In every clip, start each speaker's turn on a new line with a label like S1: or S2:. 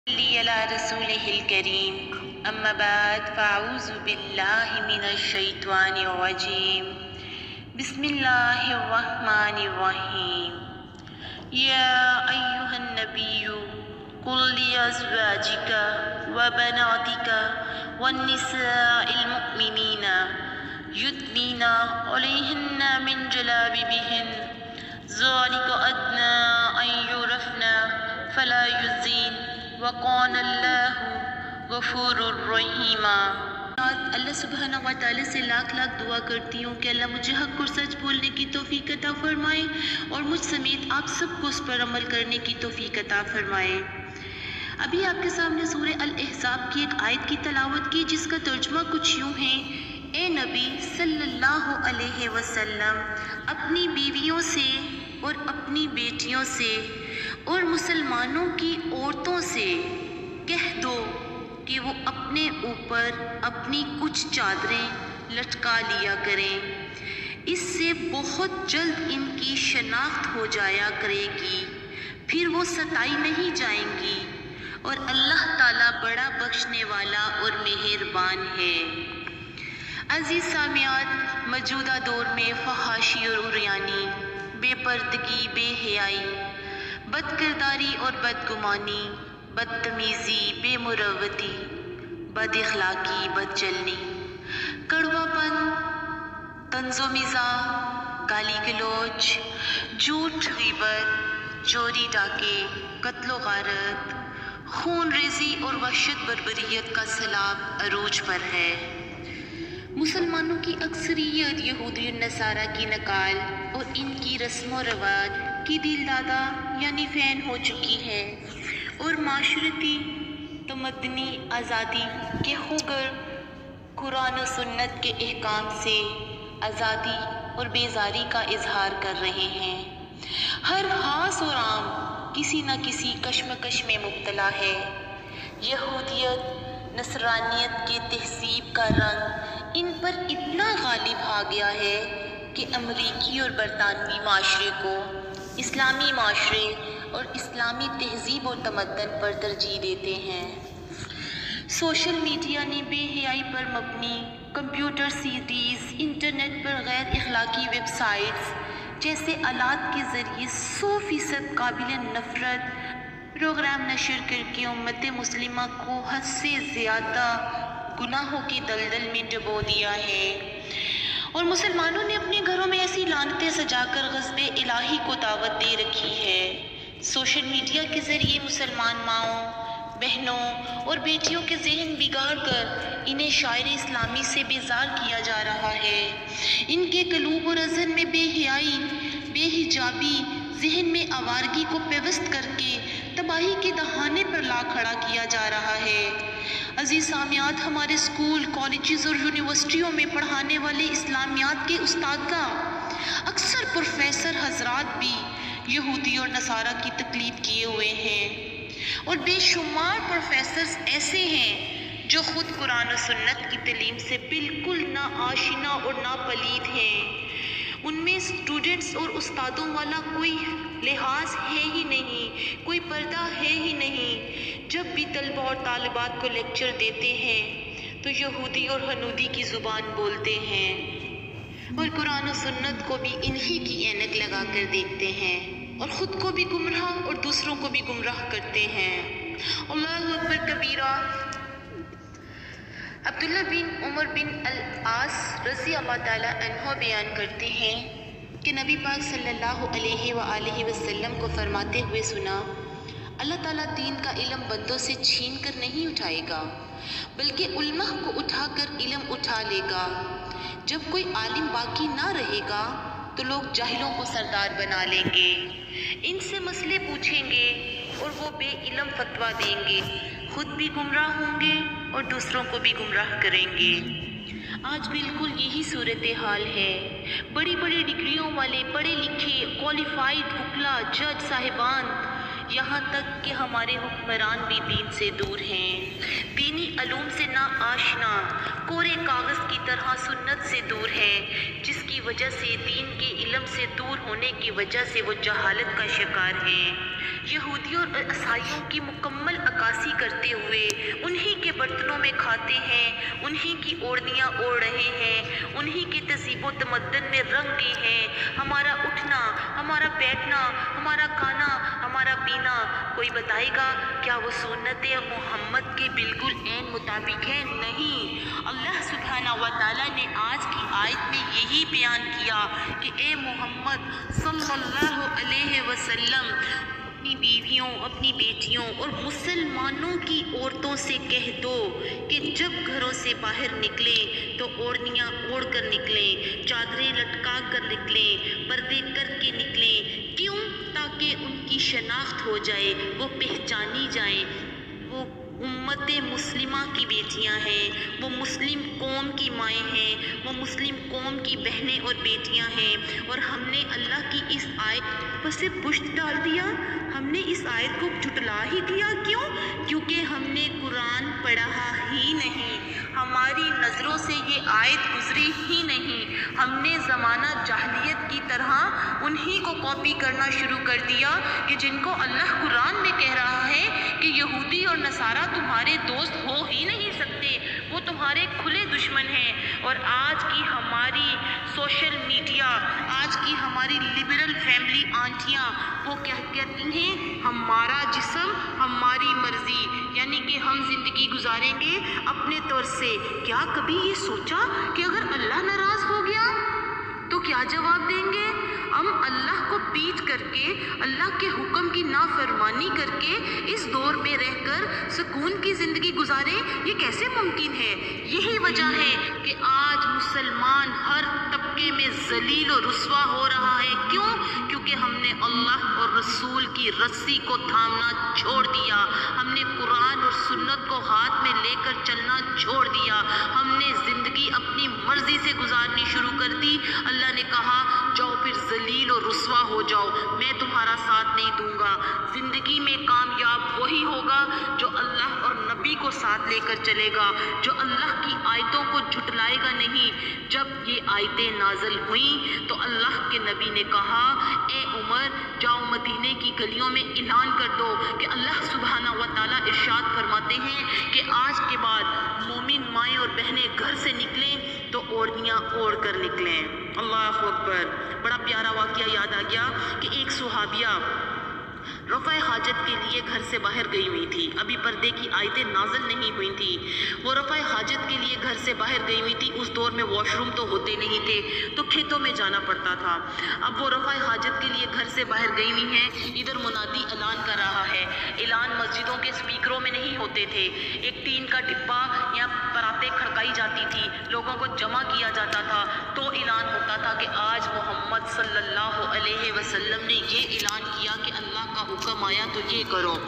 S1: على رسوله الكريم أما بعد فأعوذ بالله من الشيطان الرجيم بسم الله الرحمن الرحيم يا أيها النبي قل لأزواجك وبناتك والنساء المؤمنين يدنين عليهن من جلابيبهن ذلك أدنى أن يعرفن فلا يؤذين وَقَانَ اللَّهُ غَفُورٌ رَحِيمٌ۔ اللہ سبحانہ و تعالیٰ سے لاکھ دعا کرتی ہوں کہ اللہ مجھے حق اور سچ بولنے کی توفیق عطا فرمائے اور مجھ سمیت آپ سب کو اس پر عمل کرنے کی توفیق عطا فرمائے۔ ابھی آپ کے سامنے سورہ الاحزاب کی ایک آیت کی تلاوت کی جس کا ترجمہ کچھ یوں ہے: اے نبی صلی اللہ علیہ وسلم، اپنی بیویوں سے اور اپنی بیٹیوں سے اور مسلمانوں کی عورتوں سے کہہ دو کہ وہ اپنے اوپر اپنی کچھ چادریں لٹکا لیا کریں، اس سے بہت جلد ان کی شناخت ہو جایا کرے گی، پھر وہ ستائی نہیں جائیں گی، اور اللہ تعالیٰ بڑا بخشنے والا اور مہربان ہے۔ عزیز سامعات، موجودہ دور میں فحاشی اور عریانی، بے پردگی، بے حیائی، بد کرداری اور بدگمانی، بدتمیزی، بے مروتی، بد اخلاقی، بد چلنی، کڑوا پن، طنز و مزاح، گالی گلوچ، جھوٹ، غیبت، چوری ڈاکے، قتل و غارت، خون ریزی اور وحشت بربریت کا سیلاب عروج پر ہے۔ مسلمانوں کی اکثریت یہودی و نصارہ کی نقال اور ان کی رسم و رواج کی دل دادا یعنی فین ہو چکی ہے، اور معاشرتی تمدنی آزادی کے خوگر قرآن و سنت کے احکام سے آزادی اور بیزاری کا اظہار کر رہے ہیں۔ ہر خاص اور عام کسی نہ کسی کشمکش میں مبتلا ہے۔ یہودیت، نصرانیت کے تہذیب کا رنگ ان پر اتنا غالب آ گیا ہے کہ امریکی اور برطانوی معاشرے کو اسلامی معاشرے اور اسلامی تہذیب و تمدن پر ترجیح دیتے ہیں۔ سوشل میڈیا نے بے حیائی پر مبنی کمپیوٹر سیریز، انٹرنیٹ پر غیر اخلاقی ویب سائٹس جیسے آلات کے ذریعے 100% قابل نفرت پروگرام نشر کر کے امت مسلمہ کو حد سے زیادہ گناہوں کی دلدل میں ڈبو دیا ہے، اور مسلمانوں نے اپنے گھروں میں ایسی لعنتیں سجا کر غضب الہی کو دعوت دے رکھی ہے۔ سوشل میڈیا کے ذریعے مسلمان ماؤں، بہنوں اور بیٹیوں کے ذہن بگاڑ کر انہیں شاعر اسلامی سے بیزار کیا جا رہا ہے۔ ان کے قلوب اور اذہن میں بے حیائی، بے حجابی، ذہن میں آوارگی کو پیوست کر کے تباہی کے دہانے پر لا کھڑا کیا جا رہا ہے۔ عزیز سامعات، ہمارے اسکول، کالجز اور یونیورسٹیوں میں پڑھانے والے اسلامیات کے استادگاہ، اکثر پروفیسر حضرات بھی یہودی اور نصارہ کی تقلید کیے ہوئے ہیں، اور بے شمار پروفیسرز ایسے ہیں جو خود قرآن و سنت کی تعلیم سے بالکل نہ آشنا اور نہ پلید ہیں۔ ان میں اسٹوڈنٹس اور استادوں والا کوئی لحاظ ہے ہی نہیں، کوئی پردہ ہے ہی نہیں۔ جب بھی طلبہ اور طالبات کو لیکچر دیتے ہیں تو یہودی اور ہنودی کی زبان بولتے ہیں، اور قرآن و سنت کو بھی انہی کی اینک لگا کر دیکھتے ہیں، اور خود کو بھی گمراہ اور دوسروں کو بھی گمراہ کرتے ہیں۔ اللہ اکبر کبیرہ۔ عبداللہ بن عمر بن العاص رضی اللہ تعالیٰ عنہ بیان کرتے ہیں کہ نبی پاک صلی اللہ علیہ وآلہ وسلم کو فرماتے ہوئے سنا: اللہ تعالیٰ دین کا علم بندوں سے چھین کر نہیں اٹھائے گا، بلکہ علماء کو اٹھا کر علم اٹھا لے گا۔ جب کوئی عالم باقی نہ رہے گا تو لوگ جاہلوں کو سردار بنا لیں گے، ان سے مسئلے پوچھیں گے اور وہ بے علم فتویٰ دیں گے، خود بھی گمراہ ہوں گے اور دوسروں کو بھی گمراہ کریں گے۔ آج بالکل یہی صورتحال ہے۔ بڑی بڑی ڈگریوں والے، پڑھے لکھے، کوالیفائڈ وکلا، جج صاحبان یہاں تک کہ ہمارے حکمران بھی دین سے دور ہیں، دینی علوم سے نا آشنا، کورے کاغذ کی طرح سنت سے دور ہے، جس کی وجہ سے دین کے علم سے دور ہونے کی وجہ سے وہ جہالت کا شکار ہیں۔ یہودیوں اور عیسائیوں کی مکمل عکاسی کرتے ہوئے انہی کے برتنوں میں کھاتے ہیں، انہی کی اوڑھنیاں اوڑھ رہے ہیں، انہی کے تہذیب و تمدن میں رنگ گئے ہیں۔ ہمارا اٹھنا، ہمارا بیٹھنا، ہمارا کھانا، ہمارا پینا، کوئی بتائے گا کیا وہ سنت محمد کے بالکل عین مطابق ہے؟ نہیں۔ اللہ سبحانہ و تعالیٰ نے آج کی آیت میں یہی بیان کیا کہ اے محمد صلی اللہ علیہ وسلم اپنی بیویوں، اپنی بیٹیوں اور مسلمانوں کی عورتوں سے کہہ دو کہ جب گھروں سے باہر نکلیں تو اوڑھنیاں اوڑھ کر نکلیں، چادریں لٹکا کر نکلیں، پردے کر کے نکلیں۔ کیوں؟ تاکہ ان کی شناخت ہو جائے، وہ پہچانی جائیں، وہ امت مسلمہ کی بیٹیاں ہیں، وہ مسلم قوم کی مائیں ہیں، وہ مسلم قوم کی بہنیں اور بیٹیاں ہیں۔ اور ہم نے اللہ کی اس آیت پر سے پشت ڈال دیا، ہم نے اس آیت کو جھٹلا ہی دیا۔ کیوں؟ کیونکہ ہم نے قرآن پڑھا ہی نہیں، ہماری نظروں سے یہ آیت گزری ہی نہیں، ہم نے زمانہ جاہلیت کی طرح انہی کو کاپی کرنا شروع کر دیا کہ جن کو اللہ قرآن میں کہہ رہا ہے کہ یہودی اور نصارہ تمہارے دوست ہو ہی نہیں سکتے، وہ تمہارے کھلے دشمن ہیں۔ اور آج کی ہماری سوشل میڈیا، آج کی ہماری لبرل فیملی آنٹیاں وہ کیا کہتی ہیں؟ ہمارا جسم ہماری مرضی، یعنی کہ ہم زندگی گزاریں گے اپنے طور سے۔ کیا کبھی یہ سوچا کہ اگر اللہ ناراض ہو گیا تو کیا جواب دیں گے؟ ہم اللہ کو پیٹ کر کے، اللہ کے حکم کی نافرمانی کر کے اس دور میں رہ کر سکون کی زندگی گزاریں، یہ کیسے ممکن ہے؟ یہی وجہ ہے کہ آج مسلمان ہر طبقے میں ذلیل و رسوا ہو رہا ہے۔ کیوں؟ کیونکہ ہم نے اللہ اور رسول کی رسی کو تھامنا چھوڑ دیا، ہم نے قرآن اور سنت کو ہاتھ میں لے کر چلنا چھوڑ دیا، ہم نے زندگی اپنی مرضی سے گزارنی شروع کر دی۔ اللہ نے کہا جاؤ پھر ذلیل و رسوا ہو جاؤ، میں تمہارا ساتھ نہیں دوں گا۔ زندگی میں کامیاب وہی ہوگا جو اللہ اور نبی کو ساتھ لے کر چلے گا، جو اللہ کی آیتوں کو جھٹلائے گا نہیں۔ جب یہ آیتیں نازل ہوئیں تو اللہ کے نبی نے کہا اے عمر جاؤ مدینے کی گلیوں میں اعلان کر دو کہ اللہ سبحانہ و تعالیٰ ارشاد فرماتے ہیں کہ آج کے بعد مومن مائیں اور بہنیں گھر سے نکلیں تو اوڑھنیاں اوڑھ کر نکلیں۔ اللہ اکبر۔ بڑا پیارا واقعہ یاد آ گیا کہ ایک صحابیہ رفع حاجت کے لیے گھر سے باہر گئی ہوئی تھی، ابھی پردے کی آیتیں نازل نہیں ہوئی تھی، وہ رفع حاجت کے لیے گھر سے باہر گئی ہوئی تھی۔ اس دور میں واش روم تو ہوتے نہیں تھے تو کھیتوں میں جانا پڑتا تھا۔ اب وہ رفع حاجت کے لیے گھر سے باہر گئی ہوئی ہیں، ادھر منادی اعلان کر رہا ہے۔ اعلان مسجدوں کے سپیکروں میں نہیں ہوتے تھے، ایک ٹین کا ڈبہ یا پراتیں کھڑکائی جاتی تھی، لوگوں کو جمع کیا جاتا تھا تو اعلان ہوتا تھا کہ آج محمد صلی اللہ علیہ وسلم نے یہ اعلان کیا کہ اللہ کا حکم آیا تو یہ کرو۔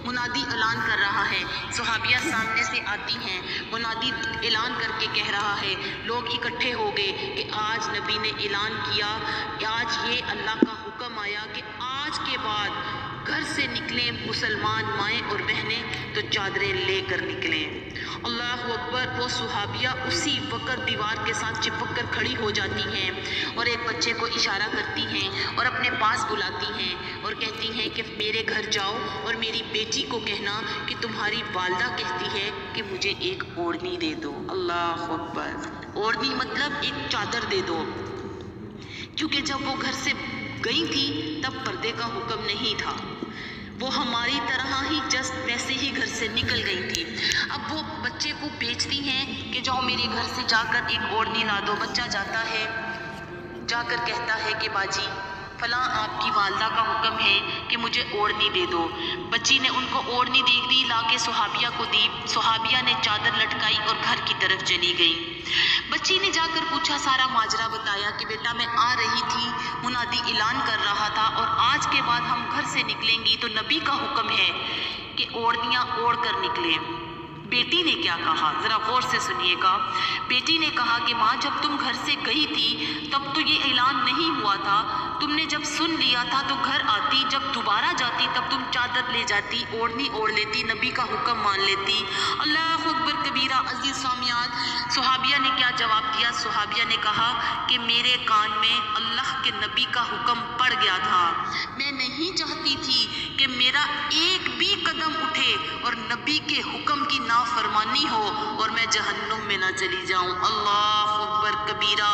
S1: منادی اعلان کر رہا ہے، صحابیہ سامنے سے آتی ہیں، منادی اعلان کر کے کہہ رہا ہے، لوگ اکٹھے ہو گئے کہ آج نبی نے اعلان کیا کہ آج یہ اللہ کا حکم آیا کہ آج کے بعد گھر سے نکلیں مسلمان مائیں اور بہنیں تو چادریں لے کر نکلیں۔ اللہ اکبر۔ وہ صحابیہ اسی وقت دیوار کے ساتھ چپک کر کھڑی ہو جاتی ہیں اور ایک بچے کو اشارہ کرتی ہیں اور اپنے پاس بلاتی ہیں اور کہتی ہیں کہ میرے گھر جاؤ اور میری بیٹی کو کہنا کہ تمہاری والدہ کہتی ہے کہ مجھے ایک اوڑھنی دے دو۔ اللہ اکبر۔ اوڑھنی مطلب ایک چادر دے دو، کیونکہ جب وہ گھر سے گئی تھی تب پردے کا حکم نہیں تھا، وہ ہماری طرح ہی جسٹ ویسے ہی گھر سے نکل گئی تھی۔ اب وہ بچے کو بیچتی ہیں کہ جاؤ میرے گھر سے جا کر ایک اوڑھنی لا دو۔ بچہ جاتا ہے، جا کر کہتا ہے کہ باجی فلاں آپ کی والدہ کا حکم ہے کہ مجھے اوڑھنی دے دو۔ بچی نے ان کو اوڑھنی دے دی، لا کے صحابیہ کو دی، صحابیہ نے چادر لٹکائی اور گھر کی طرف چلی گئی۔ بچی نے جا کر پوچھا، سارا ماجرا بتایا کہ بیٹا میں آ رہی تھی، منادی اعلان کر رہا تھا اور آج کے بعد ہم گھر سے نکلیں گی تو نبی کا حکم ہے کہ اوڑھنیاں اوڑھ کر نکلیں۔ بیٹی نے کیا کہا ذرا غور سے سنیے گا۔ بیٹی نے کہا کہ ماں جب تم گھر سے گئی تھی تب تو یہ اعلان نہیں ہوا تھا، تم نے جب سن لیا تھا تو گھر آتی، جب دوبارہ جاتی تب تم چادر لے جاتی، اوڑھنی اوڑھ لیتی، نبی کا حکم مان لیتی۔ اللہ اکبر کبیرہ۔ عزیز سامعات، صحابیہ نے کیا جواب دیا؟ صحابیہ نے کہا کہ میرے کان میں اللہ کے نبی کا حکم پڑ گیا تھا، میں نہیں چاہتی تھی کہ میرا ایک بھی قدم اٹھے اور نبی کے حکم کی نافرمانی ہو اور میں جہنم میں نہ چلی جاؤں۔ اللہ اکبر کبیرہ۔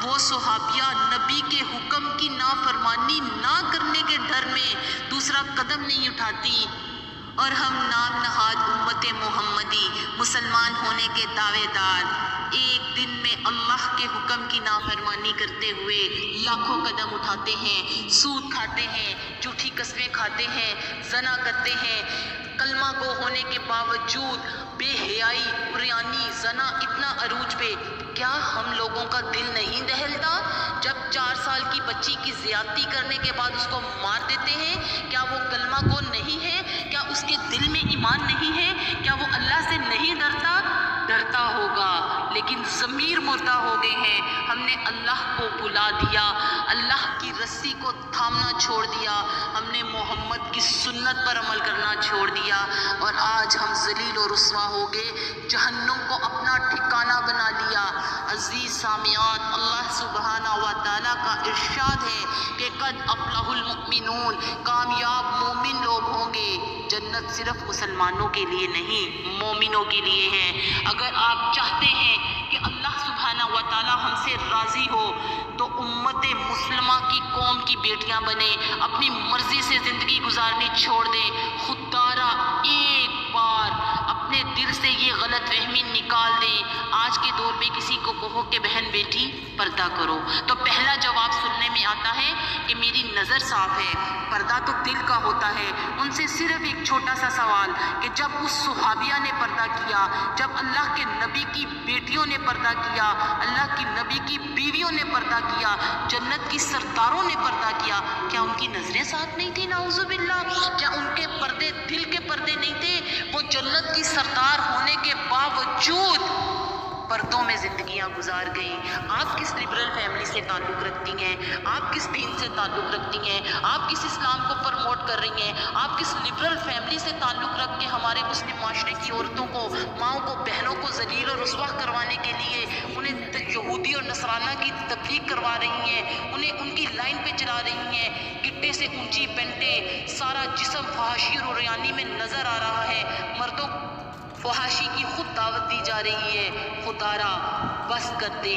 S1: وہ صحابیہ نبی کے حکم کی نافرمانی نہ کرنے کے ڈر میں دوسرا قدم نہیں اٹھاتی، اور ہم نام نہاد امت محمدی مسلمان ہونے کے دعوے دار ایک دن میں اللہ کے حکم کی نافرمانی کرتے ہوئے لاکھوں قدم اٹھاتے ہیں، سود کھاتے ہیں، جھوٹی قسمیں کھاتے ہیں، زنا کرتے ہیں، کلمہ گو ہونے کے باوجود بے حیائی، عریانی، زنا اتنا عروج پہ۔ کیا ہم لوگوں کا دل نہیں دہلتا جب 4 سال کی بچی کی زیادتی کرنے کے بعد اس کو مار دیتے ہیں؟ کیا وہ کلمہ گو نہیں ہے؟ کیا اس کے دل میں ایمان نہیں ہے؟ کیا وہ اللہ سے نہیں ڈرتا؟ ڈرتا ہوگا، لیکن ضمیر مردہ ہو گئے ہیں۔ ہم نے اللہ کو بھلا دیا، اللہ کی رسی کو تھامنا چھوڑ دیا، ہم نے محمد کی سنت پر عمل کرنا چھوڑ دیا، اور آج ہم ذلیل و رسوا ہو گئے، جہنم کو اپنا ٹھکانہ بنا لیا۔ عزیز سامعات، اللہ سبحانہ و تعالیٰ کا ارشاد ہے کہ قد افلح المؤمنون، کامیاب مومن لوگ ہوں گے۔ جنت صرف مسلمانوں کے لیے نہیں، مومنوں کے لیے ہے۔ اگر آپ چاہتے ہیں کہ اللہ سبحانہ و تعالیٰ ہم سے راضی ہو تو امت مسلمہ کی قوم کی بیٹیاں بنیں، اپنی مرضی سے زندگی گزارنی چھوڑ دیں۔ خوددارا ایک بار اپنے دل سے یہ غلط فہمی نکال دیں۔ آج کے دور میں کسی کو کہو کہ بہن بیٹی پردہ کرو تو پہلا جواب سننے میں آتا ہے کہ میری نظر صاف ہے۔ پردہ تو دل کا ہوتا ہے۔ ان سے صرف ایک چھوٹا سا سوال کہ جب اس صحابیہ نے پردہ کیا، جب اللہ کے نبی کی بیٹیوں نے پردہ کیا، اللہ کی نبی کی بیویوں نے پردہ کیا، جنت کی سرداروں نے پردہ کیا، کیا ان کی نظریں صاف نہیں تھی؟ نعوذ باللہ۔ کیا ان کے پردے دل کے پردے نہیں تھے؟ وہ جنت کی سردار ہونے کے باوجود پردوں میں زندگیاں گزار گئیں۔ آپ کس لبرل فیملی سے تعلق رکھتی ہیں؟ آپ کس دین سے تعلق رکھتی ہیں؟ آپ کس اسلام کو پروموٹ کر رہی ہیں؟ آپ کس لبرل فیملی سے تعلق رکھ کے ہمارے مسلم معاشرے کی عورتوں کو، ماؤں کو، بہنوں کو ذلیل اور رسوا کروانے کے لیے انہیں یہودی اور نصرانہ کی تبلیغ کروا رہی ہیں، انہیں ان کی لائن پہ چلا رہی ہیں؟ گٹے سے اونچی پینٹیں، سارا جسم فحاشی اور عریانی میں نظر آ رہا ہے، مردوں فحاشی کی خود دعوت دی جا رہی ہے۔ خدارا بس کر دے،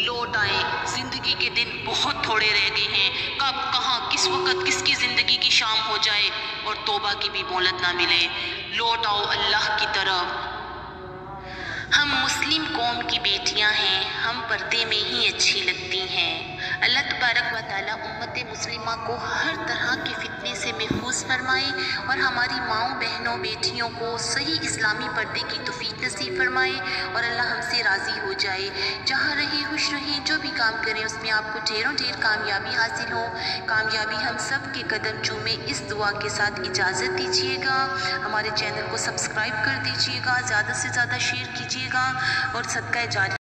S1: لوٹ آئیں، زندگی کے دن بہت تھوڑے رہ گئے ہیں۔ کب، کہاں، کس وقت کس کی زندگی کی شام ہو جائے اور توبہ کی بھی مہلت نہ ملے۔ لوٹ آؤ اللہ کی طرف۔ ہم مسلم قوم کی بیٹیاں ہیں، ہم پردے میں ہی اچھی لگتی ہیں۔ اللہ تبارک و تعالیٰ امت مسلمہ کو ہر طرح کے فتنے سے محفوظ فرمائے اور ہماری ماؤں، بہنوں، بیٹیوں کو صحیح اسلامی پردے کی توفیق نصیب فرمائے، اور اللہ ہم سے راضی ہو جائے۔ جہاں رہیں خوش رہیں، جو بھی کام کریں اس میں آپ کو ڈھیروں ڈھیر کامیابی حاصل ہو۔ کامیابی ہم سب کے قدم چومے، اس دعا کے ساتھ اجازت دیجیے گا۔ ہمارے چینل کو سبسکرائب کر دیجیے گا، زیادہ سے زیادہ شیئر کیجیے گا، اور صدقہ جاریہ